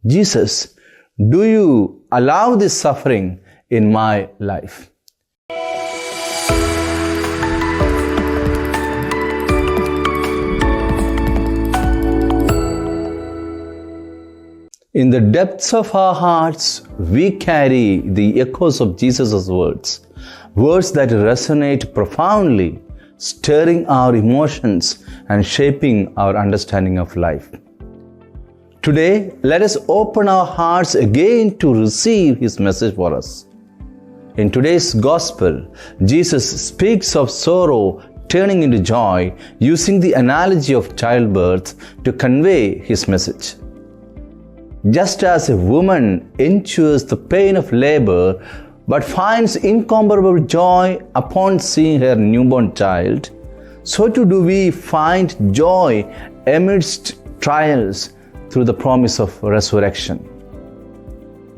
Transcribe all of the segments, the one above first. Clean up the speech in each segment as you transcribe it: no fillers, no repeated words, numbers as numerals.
Jesus, do you allow this suffering in my life? In the depths of our hearts, we carry the echoes of Jesus' words, words that resonate profoundly, stirring our emotions and shaping our understanding of life. Today, let us open our hearts again to receive His message for us. In today's Gospel, Jesus speaks of sorrow turning into joy using the analogy of childbirth to convey His message. Just as a woman endures the pain of labor but finds incomparable joy upon seeing her newborn child, so too do we find joy amidst trials through the promise of resurrection.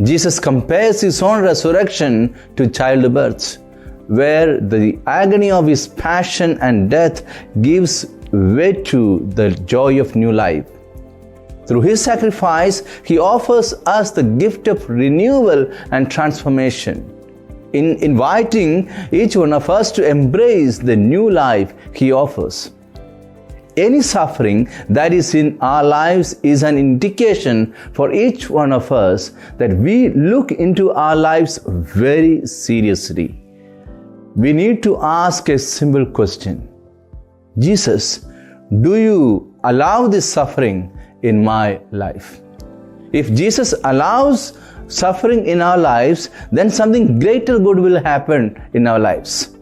Jesus compares His own resurrection to childbirth, where the agony of His passion and death gives way to the joy of new life. Through His sacrifice, He offers us the gift of renewal and transformation, in inviting each one of us to embrace the new life He offers. Any suffering that is in our lives is an indication for each one of us that we look into our lives very seriously. We need to ask a simple question: Jesus, do you allow this suffering in my life? If Jesus allows suffering in our lives, then something greater good will happen in our lives.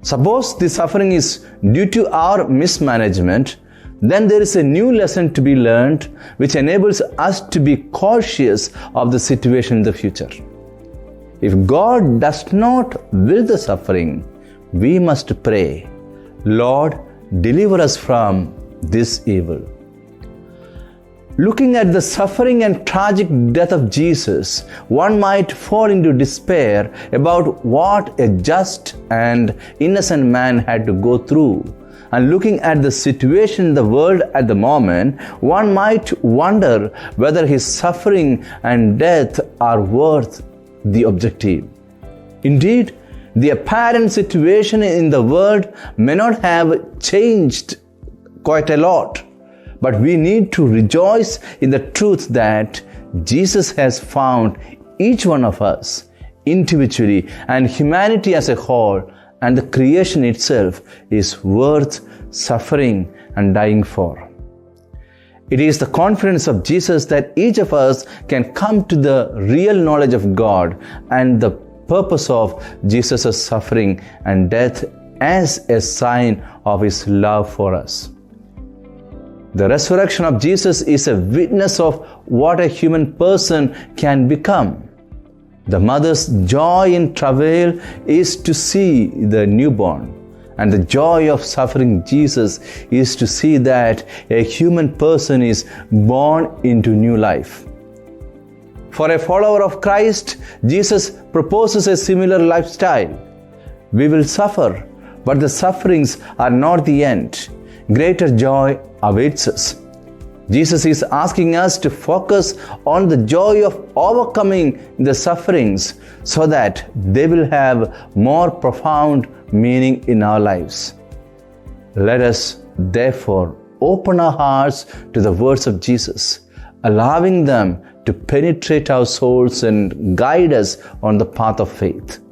Suppose the suffering is due to our mismanagement, then there is a new lesson to be learned which enables us to be cautious of the situation in the future. If God does not will the suffering, we must pray, Lord, deliver us from this evil. Looking at the suffering and tragic death of Jesus, one might fall into despair about what a just and innocent man had to go through. And looking at the situation in the world at the moment, one might wonder whether his suffering and death are worth the objective. Indeed, the apparent situation in the world may not have changed quite a lot. But we need to rejoice in the truth that Jesus has found each one of us individually and humanity as a whole, and the creation itself is worth suffering and dying for. It is the confidence of Jesus that each of us can come to the real knowledge of God and the purpose of Jesus' suffering and death as a sign of His love for us. The resurrection of Jesus is a witness of what a human person can become. The mother's joy in travail is to see the newborn, and the joy of suffering Jesus is to see that a human person is born into new life. For a follower of Christ, Jesus proposes a similar lifestyle. We will suffer, but the sufferings are not the end. Greater joy awaits us. Jesus is asking us to focus on the joy of overcoming the sufferings so that they will have more profound meaning in our lives. Let us therefore open our hearts to the words of Jesus, allowing them to penetrate our souls and guide us on the path of faith.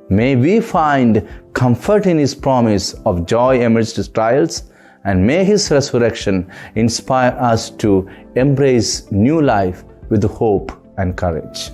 May we find comfort in His promise of joy amidst trials, and may His resurrection inspire us to embrace new life with hope and courage.